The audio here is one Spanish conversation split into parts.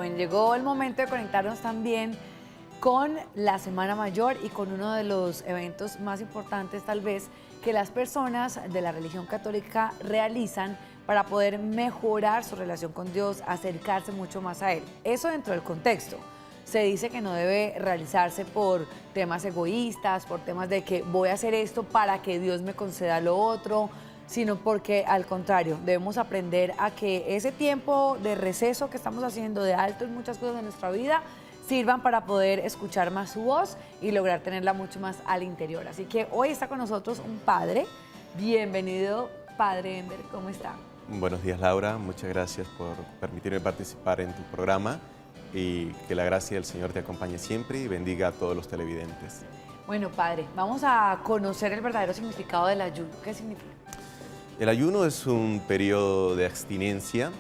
Amén. Llegó el momento de conectarnos también con la Semana Mayor y con uno de los eventos más importantes tal vez que las personas de la religión católica realizan para poder mejorar su relación con Dios, acercarse mucho más a Él. Eso dentro del contexto. Se dice que no debe realizarse por temas egoístas, por temas de que voy a hacer esto para que Dios me conceda lo otro, sino porque al contrario, debemos aprender a que ese tiempo de receso que estamos haciendo, de alto en muchas cosas de nuestra vida, sirvan para poder escuchar más su voz y lograr tenerla mucho más al interior. Así que hoy está con nosotros un padre. Bienvenido, Padre Ender, ¿cómo está? Buenos días, Laura. Muchas gracias por permitirme participar en tu programa y que la gracia del Señor te acompañe siempre y bendiga a todos los televidentes. Bueno, Padre, vamos a conocer el verdadero significado del ayuno. ¿Qué significa? El ayuno es un periodo de abstinencia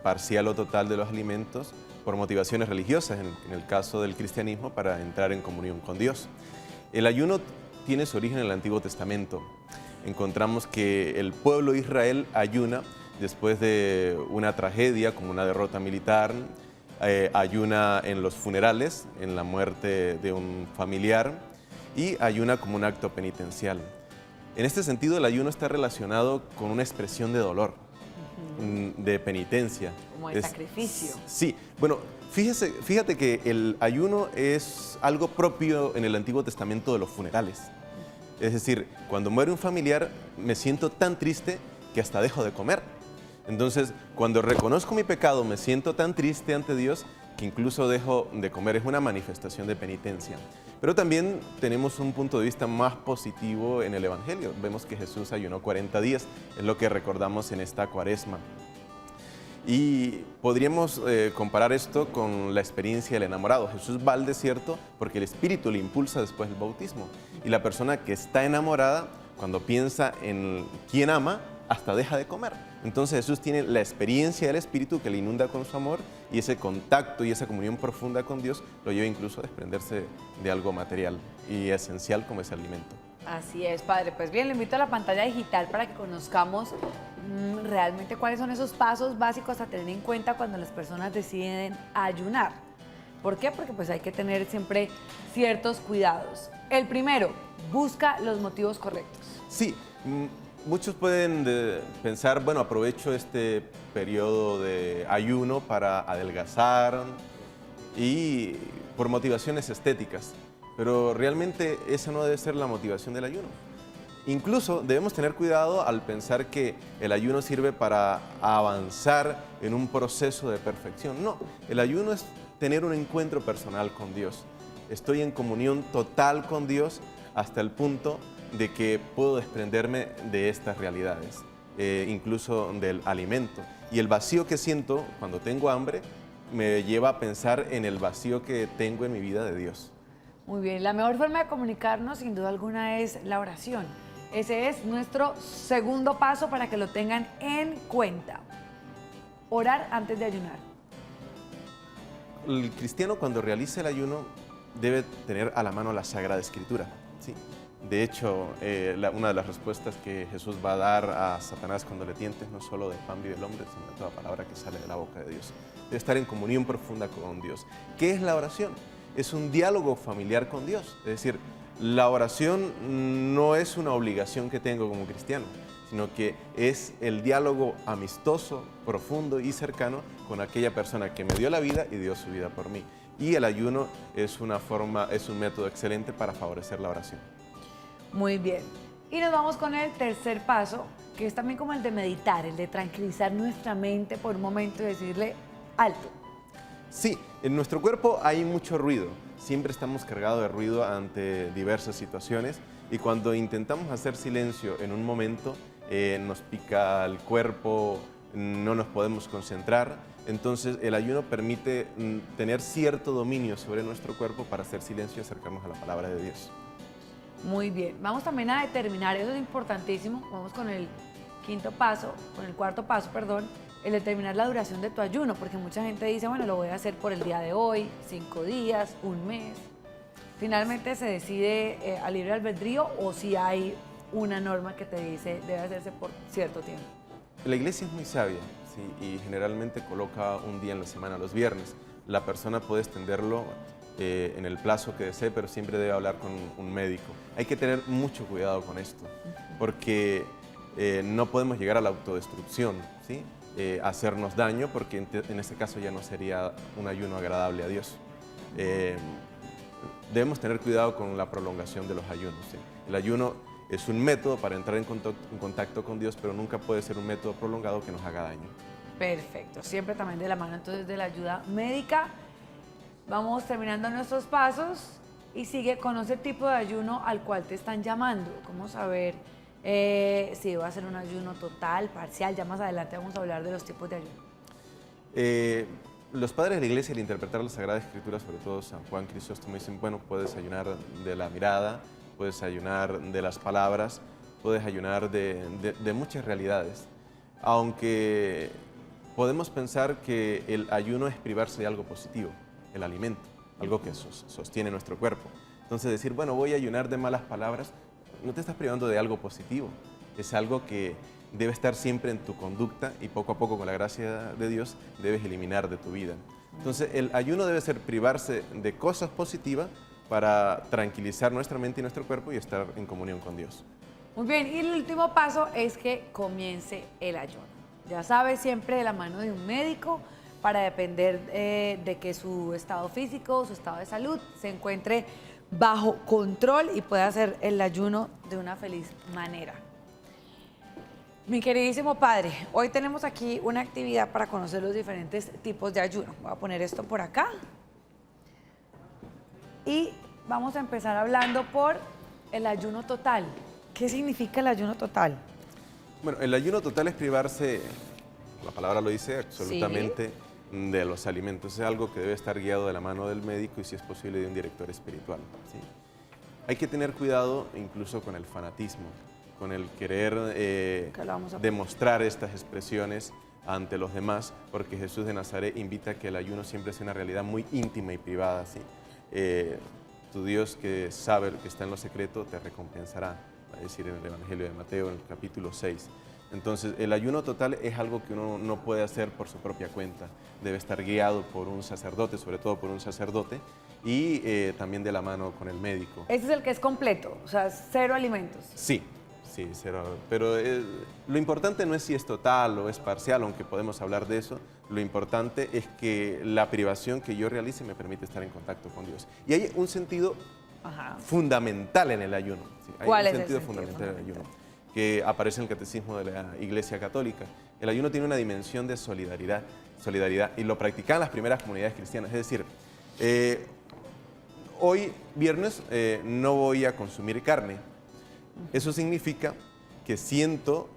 parcial o total de los alimentos por motivaciones religiosas, en el caso del cristianismo, para entrar en comunión con Dios. El ayuno tiene su origen en el Antiguo Testamento. Encontramos que el pueblo de Israel ayuna después de una tragedia como una derrota militar, ayuna en los funerales, en la muerte de un familiar y ayuna como un acto penitencial. En este sentido, el ayuno está relacionado con una expresión de dolor, de penitencia. Como de sacrificio. Sí, bueno, fíjate que el ayuno es algo propio en el Antiguo Testamento de los funerales. Es decir, cuando muere un familiar, me siento tan triste que hasta dejo de comer. Entonces, cuando reconozco mi pecado, me siento tan triste ante Dios que incluso dejo de comer. Es una manifestación de penitencia. Pero también tenemos un punto de vista más positivo en el Evangelio. Vemos que Jesús ayunó 40 días, es lo que recordamos en esta Cuaresma. Y podríamos comparar esto con la experiencia del enamorado. Jesús va al desierto porque el Espíritu le impulsa después del bautismo. Y la persona que está enamorada, cuando piensa en quién ama, hasta deja de comer. Entonces Jesús tiene la experiencia del Espíritu que le inunda con su amor y ese contacto y esa comunión profunda con Dios lo lleva incluso a desprenderse de algo material y esencial como ese alimento. Así es, Padre. Pues bien, le invito a la pantalla digital para que conozcamos realmente cuáles son esos pasos básicos a tener en cuenta cuando las personas deciden ayunar. ¿Por qué? Porque pues hay que tener siempre ciertos cuidados. El primero, busca los motivos correctos. Sí, muchos pueden pensar, bueno, aprovecho este periodo de ayuno para adelgazar y por motivaciones estéticas, pero realmente esa no debe ser la motivación del ayuno. Incluso debemos tener cuidado al pensar que el ayuno sirve para avanzar en un proceso de perfección. No, el ayuno es tener un encuentro personal con Dios. Estoy en comunión total con Dios hasta el punto de que puedo desprenderme de estas realidades, incluso del alimento. Y el vacío que siento cuando tengo hambre me lleva a pensar en el vacío que tengo en mi vida de Dios. Muy bien, la mejor forma de comunicarnos sin duda alguna es la oración. Ese es nuestro segundo paso para que lo tengan en cuenta. Orar antes de ayunar. El cristiano cuando realiza el ayuno debe tener a la mano la Sagrada Escritura, ¿sí? De hecho, una de las respuestas que Jesús va a dar a Satanás cuando le tientes no solo de pan vive el hombre, sino de toda palabra que sale de la boca de Dios. Debe estar en comunión profunda con Dios. ¿Qué es la oración? Es un diálogo familiar con Dios. Es decir, la oración no es una obligación que tengo como cristiano, sino que es el diálogo amistoso, profundo y cercano con aquella persona que me dio la vida y dio su vida por mí. Y el ayuno es un método excelente para favorecer la oración. Muy bien. Y nos vamos con el tercer paso, que es también como el de meditar, el de tranquilizar nuestra mente por un momento y decirle alto. Sí, en nuestro cuerpo hay mucho ruido. Siempre estamos cargados de ruido ante diversas situaciones y cuando intentamos hacer silencio en un momento nos pica el cuerpo, no nos podemos concentrar. Entonces el ayuno permite tener cierto dominio sobre nuestro cuerpo para hacer silencio y acercarnos a la palabra de Dios. Muy bien, vamos también a determinar, eso es importantísimo, vamos con el cuarto paso, perdón, el determinar la duración de tu ayuno, porque mucha gente dice, bueno, lo voy a hacer por el día de hoy, 5 días, un mes. Finalmente se decide a libre albedrío o si hay una norma que te dice debe hacerse por cierto tiempo. La iglesia es muy sabia, ¿sí? Y generalmente coloca un día en la semana, los viernes. La persona puede extenderlo en el plazo que desee, pero siempre debe hablar con un médico. Hay que tener mucho cuidado con esto, porque no podemos llegar a la autodestrucción, ¿sí? Hacernos daño, porque en este caso ya no sería un ayuno agradable a Dios. Debemos tener cuidado con la prolongación de los ayunos, ¿sí? El ayuno es un método para entrar en contacto con Dios, pero nunca puede ser un método prolongado que nos haga daño. Perfecto, siempre también de la mano entonces de la ayuda médica. Vamos terminando nuestros pasos y sigue, conoce el tipo de ayuno al cual te están llamando. ¿Cómo saber si va a ser un ayuno total, parcial? Ya más adelante vamos a hablar de los tipos de ayuno. Los padres de la iglesia, al interpretar la Sagrada Escritura, sobre todo San Juan Crisóstomo, dicen, bueno, puedes ayunar de la mirada, puedes ayunar de las palabras, puedes ayunar de muchas realidades. Aunque podemos pensar que el ayuno es privarse de algo positivo, el alimento, algo que sostiene nuestro cuerpo. Entonces decir, bueno, voy a ayunar de malas palabras, no te estás privando de algo positivo, es algo que debe estar siempre en tu conducta y poco a poco, con la gracia de Dios, debes eliminar de tu vida. Entonces el ayuno debe ser privarse de cosas positivas para tranquilizar nuestra mente y nuestro cuerpo y estar en comunión con Dios. Muy bien, y el último paso es que comience el ayuno. Ya sabes, siempre de la mano de un médico para depender de que su estado físico, su estado de salud se encuentre bajo control y pueda hacer el ayuno de una feliz manera. Mi queridísimo padre, hoy tenemos aquí una actividad para conocer los diferentes tipos de ayuno. Voy a poner esto por acá. Y vamos a empezar hablando por el ayuno total. ¿Qué significa el ayuno total? Bueno, el ayuno total es privarse, la palabra lo dice, absolutamente de los alimentos. Es algo que debe estar guiado de la mano del médico y, si es posible, de un director espiritual, ¿sí? Hay que tener cuidado incluso con el fanatismo, con el querer demostrar estas expresiones ante los demás, porque Jesús de Nazaret invita a que el ayuno siempre sea una realidad muy íntima y privada, ¿sí? Tu Dios, que sabe lo que está en lo secreto, te recompensará, va a decir en el Evangelio de Mateo, en el capítulo 6. Entonces, el ayuno total es algo que uno no puede hacer por su propia cuenta. Debe estar guiado por un sacerdote, sobre todo por un sacerdote, y también de la mano con el médico. Ese es el que es completo, o sea, cero alimentos. Sí, sí, cero. Pero lo importante no es si es total o es parcial, aunque podemos hablar de eso. Lo importante es que la privación que yo realice me permite estar en contacto con Dios. Y hay un sentido fundamental en el ayuno. ¿Sí? ¿Cuál es el el sentido sentido fundamental en el ayuno? Que aparece en el Catecismo de la Iglesia Católica. El ayuno tiene una dimensión de solidaridad, y lo practicaban las primeras comunidades cristianas. Es decir, hoy, viernes, no voy a consumir carne. Eso significa que siento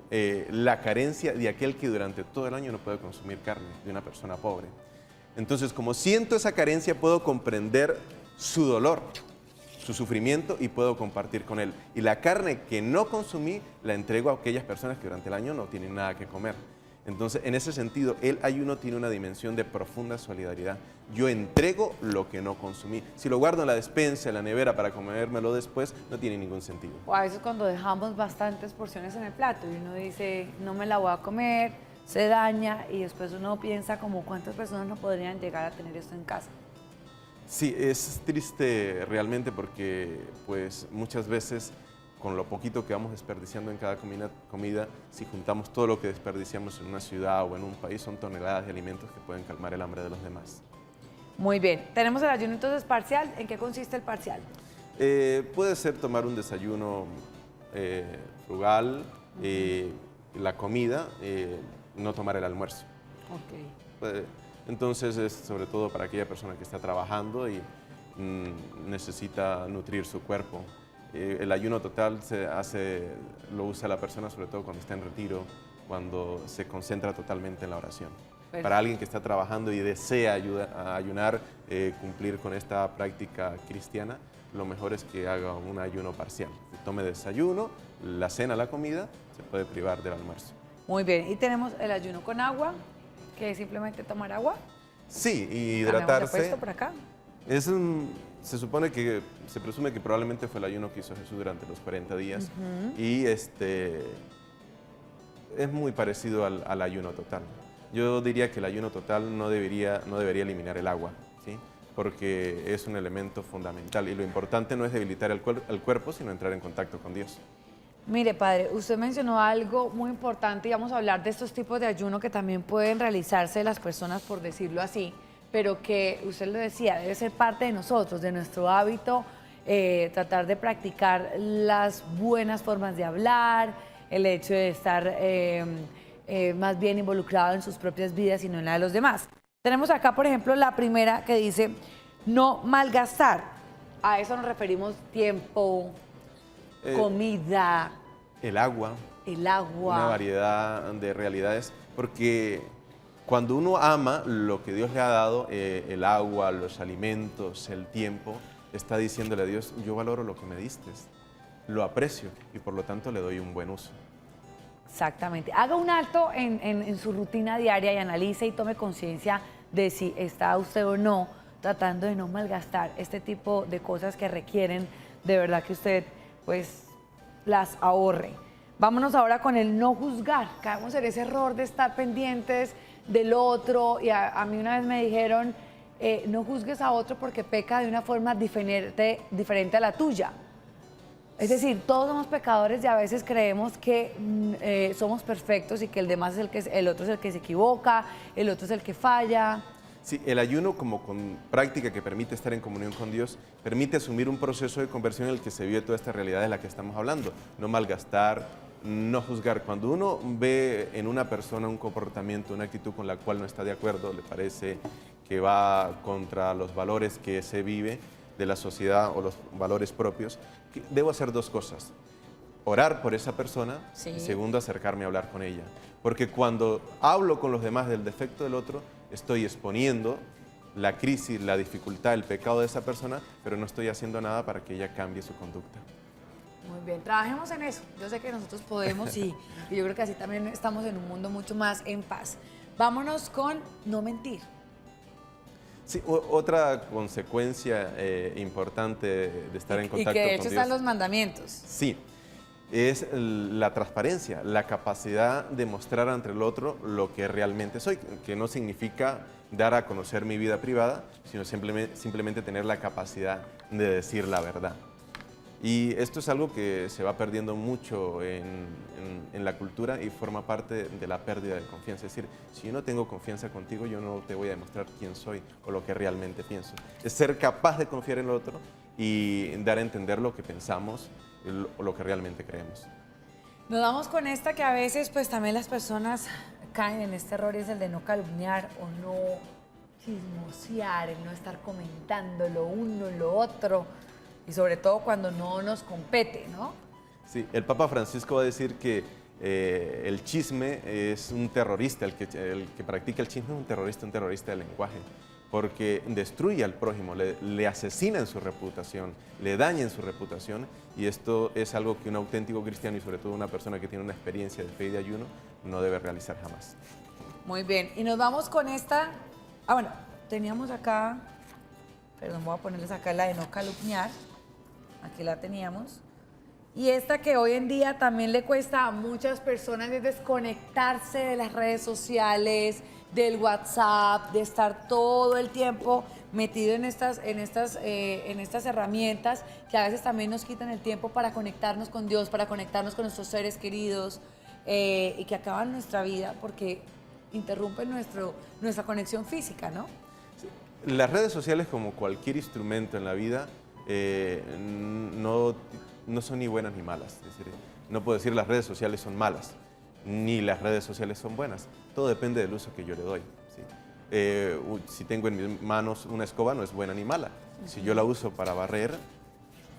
la carencia de aquel que durante todo el año no puede consumir carne, de una persona pobre. Entonces, como siento esa carencia, puedo comprender su dolor, su sufrimiento, y puedo compartir con él. Y la carne que no consumí la entrego a aquellas personas que durante el año no tienen nada que comer. Entonces, en ese sentido, el ayuno tiene una dimensión de profunda solidaridad. Yo entrego lo que no consumí. Si lo guardo en la despensa, en la nevera para comérmelo después, no tiene ningún sentido. O a veces cuando dejamos bastantes porciones en el plato y uno dice, no me la voy a comer, se daña, y después uno piensa como cuántas personas no podrían llegar a tener esto en casa. Sí, es triste realmente, porque pues muchas veces con lo poquito que vamos desperdiciando en cada comida, si juntamos todo lo que desperdiciamos en una ciudad o en un país, son toneladas de alimentos que pueden calmar el hambre de los demás. Muy bien, tenemos el ayuno entonces parcial. ¿En qué consiste el parcial? Puede ser tomar un desayuno frugal, la comida, no tomar el almuerzo. Ok. Entonces es sobre todo para aquella persona que está trabajando y necesita nutrir su cuerpo. El ayuno total lo usa la persona sobre todo cuando está en retiro, cuando se concentra totalmente en la oración. Perfecto. Para alguien que está trabajando y desea ayunar, cumplir con esta práctica cristiana, lo mejor es que haga un ayuno parcial. Que tome desayuno, la cena, la comida, se puede privar del almuerzo. Muy bien, y tenemos el ayuno con agua, que es simplemente tomar agua. Sí, y hidratarse. Esto por acá. Se presume que probablemente fue el ayuno que hizo Jesús durante los 40 días. Y es muy parecido al ayuno total. Yo diría que el ayuno total no debería eliminar el agua, ¿sí? Porque es un elemento fundamental y lo importante no es debilitar el cuerpo, sino entrar en contacto con Dios. Mire, padre, usted mencionó algo muy importante y vamos a hablar de estos tipos de ayuno que también pueden realizarse las personas, por decirlo así, pero que usted lo decía, debe ser parte de nosotros, de nuestro hábito, tratar de practicar las buenas formas de hablar, el hecho de estar más bien involucrado en sus propias vidas y no en la de los demás. Tenemos acá, por ejemplo, la primera que dice no malgastar. A eso nos referimos tiempo, comida, El agua. el agua. Una variedad de realidades, porque cuando uno ama lo que Dios le ha dado, el agua, los alimentos, el tiempo, está diciéndole a Dios, yo valoro lo que me diste, lo aprecio y por lo tanto le doy un buen uso. Exactamente. Haga un alto en su rutina diaria y analice y tome conciencia de si está usted o no tratando de no malgastar este tipo de cosas que requieren de verdad que usted pues las ahorre. Vámonos ahora con el no juzgar. Caemos en ese error de estar pendientes del otro y a mí una vez me dijeron no juzgues a otro porque peca de una forma diferente a la tuya. Es decir, todos somos pecadores y a veces creemos que somos perfectos y que el demás es el otro es el que se equivoca, el otro es el que falla. Sí, el ayuno como con práctica que permite estar en comunión con Dios, permite asumir un proceso de conversión en el que se vive toda esta realidad de la que estamos hablando. No malgastar, no juzgar. Cuando uno ve en una persona un comportamiento, una actitud con la cual no está de acuerdo, le parece que va contra los valores que se vive de la sociedad o los valores propios, debo hacer dos cosas. Orar por esa persona y segundo, acercarme a hablar con ella. Porque cuando hablo con los demás del defecto del otro, estoy exponiendo la crisis, la dificultad, el pecado de esa persona, pero no estoy haciendo nada para que ella cambie su conducta. Muy bien, trabajemos en eso. Yo sé que nosotros podemos y yo creo que así también estamos en un mundo mucho más en paz. Vámonos con no mentir. Sí, otra consecuencia importante de estar en contacto con Dios. Y que de hecho están los mandamientos. Sí, es la transparencia, la capacidad de mostrar ante el otro lo que realmente soy, que no significa dar a conocer mi vida privada, sino simplemente tener la capacidad de decir la verdad. Y esto es algo que se va perdiendo mucho en la cultura y forma parte de la pérdida de confianza. Es decir, si yo no tengo confianza contigo, yo no te voy a demostrar quién soy o lo que realmente pienso. Es ser capaz de confiar en el otro y dar a entender lo que pensamos o lo que realmente creemos. Nos vamos con esta que a veces pues también las personas caen en este error, es el de no calumniar o no chismosear, el no estar comentando lo uno, lo otro. Y sobre todo cuando no nos compete, ¿no? Sí, el Papa Francisco va a decir que el chisme es un terrorista, el que practica el chisme es un terrorista del lenguaje, porque destruye al prójimo, le asesina en su reputación, le daña en su reputación, y esto es algo que un auténtico cristiano y sobre todo una persona que tiene una experiencia de fe y de ayuno no debe realizar jamás. Muy bien, y nos vamos con esta, bueno, teníamos acá, perdón, voy a ponerles acá la de no calumniar. Aquí la teníamos. Y esta que hoy en día también le cuesta a muchas personas es desconectarse de las redes sociales, del WhatsApp, de estar todo el tiempo metido en estas herramientas que a veces también nos quitan el tiempo para conectarnos con Dios, para conectarnos con nuestros seres queridos y que acaban nuestra vida porque interrumpen nuestra conexión física, ¿no? Sí. Las redes sociales, como cualquier instrumento en la vida, no son ni buenas ni malas. Es decir, no puedo decir las redes sociales son malas, ni las redes sociales son buenas. Todo depende del uso que yo le doy. ¿Sí? Si tengo en mis manos una escoba, no es buena ni mala. Si yo la uso para barrer,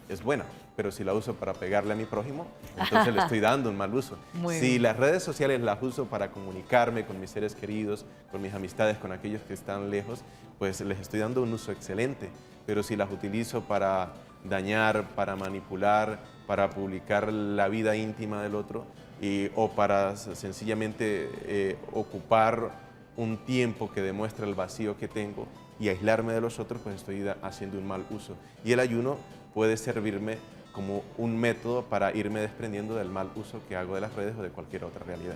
es buena. Pero si la uso para pegarle a mi prójimo, entonces le estoy dando un mal uso. Si las redes sociales las uso para comunicarme con mis seres queridos, con mis amistades, con aquellos que están lejos, pues les estoy dando un uso excelente. Pero si las utilizo para dañar, para manipular, para publicar la vida íntima del otro o para sencillamente ocupar un tiempo que demuestra el vacío que tengo y aislarme de los otros, pues estoy haciendo un mal uso. Y el ayuno puede servirme como un método para irme desprendiendo del mal uso que hago de las redes o de cualquier otra realidad.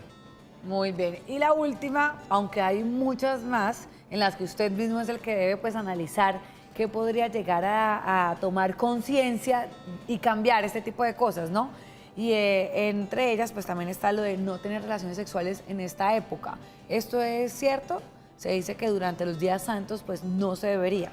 Muy bien. Y la última, aunque hay muchas más, en las que usted mismo es el que debe pues analizar qué podría llegar a tomar conciencia y cambiar este tipo de cosas, ¿no? Y entre ellas pues también está lo de no tener relaciones sexuales en esta época. ¿Esto es cierto? Se dice que durante los días santos pues no se debería.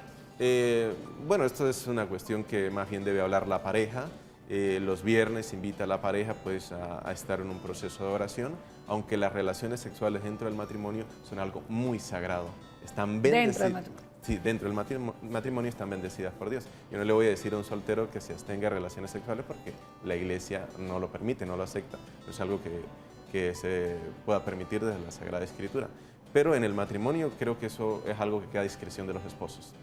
Bueno, esto es una cuestión que más bien debe hablar la pareja. Los viernes invita a la pareja pues, a estar en un proceso de oración, aunque las relaciones sexuales dentro del matrimonio son algo muy sagrado. Están bendecidas. Sí, dentro del matrimonio están bendecidas por Dios. Yo no le voy a decir a un soltero que se abstenga de relaciones sexuales porque la iglesia no lo permite, no lo acepta. No es algo que se pueda permitir desde la Sagrada Escritura. Pero en el matrimonio creo que eso es algo que queda a discreción de los esposos.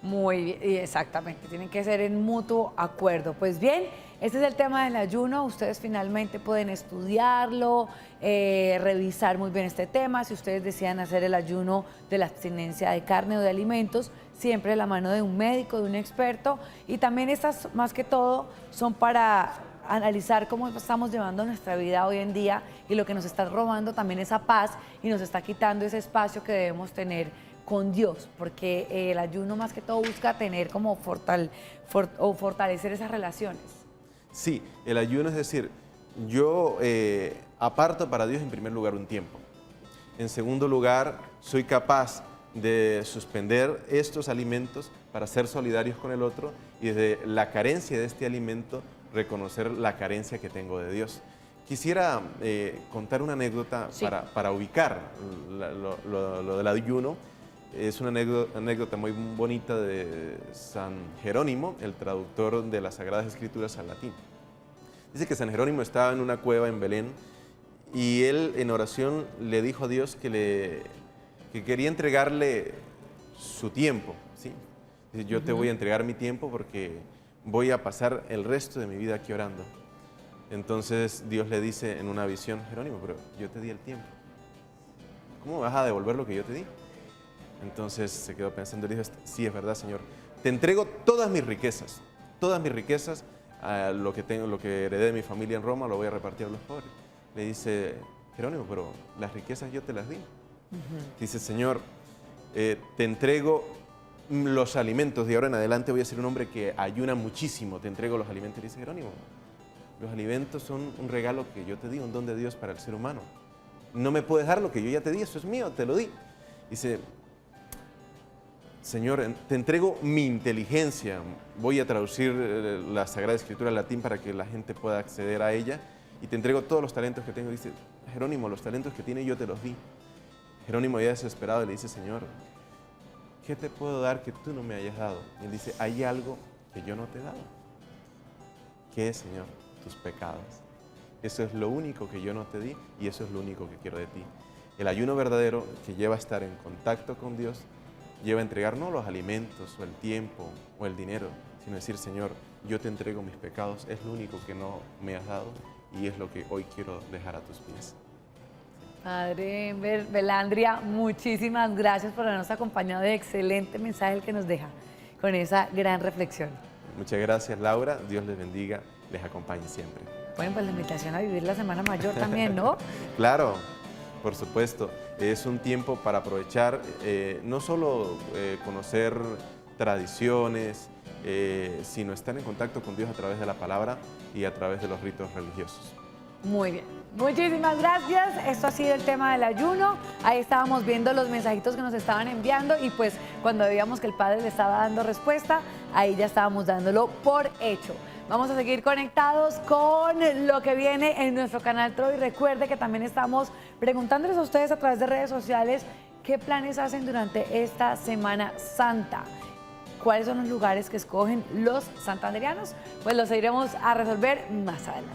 Muy bien, y exactamente, tienen que ser en mutuo acuerdo. Pues bien, este es el tema del ayuno, ustedes finalmente pueden estudiarlo, revisar muy bien este tema. Si ustedes desean hacer el ayuno de la abstinencia de carne o de alimentos, siempre de la mano de un médico, de un experto. Y también estas, más que todo, son para analizar cómo estamos llevando nuestra vida hoy en día y lo que nos está robando también esa paz y nos está quitando ese espacio que debemos tener con Dios, porque el ayuno más que todo busca tener como fortalecer esas relaciones. Sí, el ayuno es decir, yo aparto para Dios en primer lugar un tiempo. En segundo lugar, soy capaz de suspender estos alimentos para ser solidarios con el otro y desde la carencia de este alimento reconocer la carencia que tengo de Dios. Quisiera contar una anécdota sí. para ubicar lo del ayuno. Es una anécdota muy bonita de San Jerónimo, el traductor de las Sagradas Escrituras al latín. Dice que San Jerónimo estaba en una cueva en Belén y él en oración le dijo a Dios que quería entregarle su tiempo. ¿Sí? Dice, yo te voy a entregar mi tiempo porque voy a pasar el resto de mi vida aquí orando. Entonces Dios le dice en una visión, Jerónimo, pero yo te di el tiempo. ¿Cómo vas a devolver lo que yo te di? Entonces se quedó pensando y dijo, sí, es verdad, Señor. Te entrego todas mis riquezas, lo que tengo, lo que heredé de mi familia en Roma, lo voy a repartir a los pobres. Le dice, Jerónimo, pero las riquezas yo te las di. Dice, Señor, te entrego los alimentos, de ahora en adelante voy a ser un hombre que ayuna muchísimo, te entrego los alimentos. Le dice, Jerónimo, los alimentos son un regalo que yo te di, un don de Dios para el ser humano. No me puedes dar lo que yo ya te di, eso es mío, te lo di. Dice, Señor, te entrego mi inteligencia. Voy a traducir la Sagrada Escritura al latín para que la gente pueda acceder a ella. Y te entrego todos los talentos que tengo. Dice, Jerónimo, los talentos que tiene yo te los di. Jerónimo ya desesperado le dice, Señor, ¿qué te puedo dar que tú no me hayas dado? Y él dice, hay algo que yo no te he dado. ¿Qué es, Señor? Tus pecados. Eso es lo único que yo no te di y eso es lo único que quiero de ti. El ayuno verdadero que lleva a estar en contacto con Dios lleva a entregar no los alimentos o el tiempo o el dinero, sino decir, Señor, yo te entrego mis pecados, es lo único que no me has dado y es lo que hoy quiero dejar a tus pies. Padre Belandria, muchísimas gracias por habernos acompañado, de excelente mensaje el que nos deja con esa gran reflexión. Muchas gracias, Laura, Dios les bendiga, les acompañe siempre. Bueno, pues la invitación a vivir la Semana Mayor también, ¿no? Claro. Por supuesto, es un tiempo para aprovechar, no solo conocer tradiciones, sino estar en contacto con Dios a través de la palabra y a través de los ritos religiosos. Muy bien, muchísimas gracias. Esto ha sido el tema del ayuno. Ahí estábamos viendo los mensajitos que nos estaban enviando y pues cuando veíamos que el Padre le estaba dando respuesta, ahí ya estábamos dándolo por hecho. Vamos a seguir conectados con lo que viene en nuestro canal Troy. Recuerde que también estamos preguntándoles a ustedes a través de redes sociales qué planes hacen durante esta Semana Santa. ¿Cuáles son los lugares que escogen los santanderianos? Pues los iremos a resolver más adelante.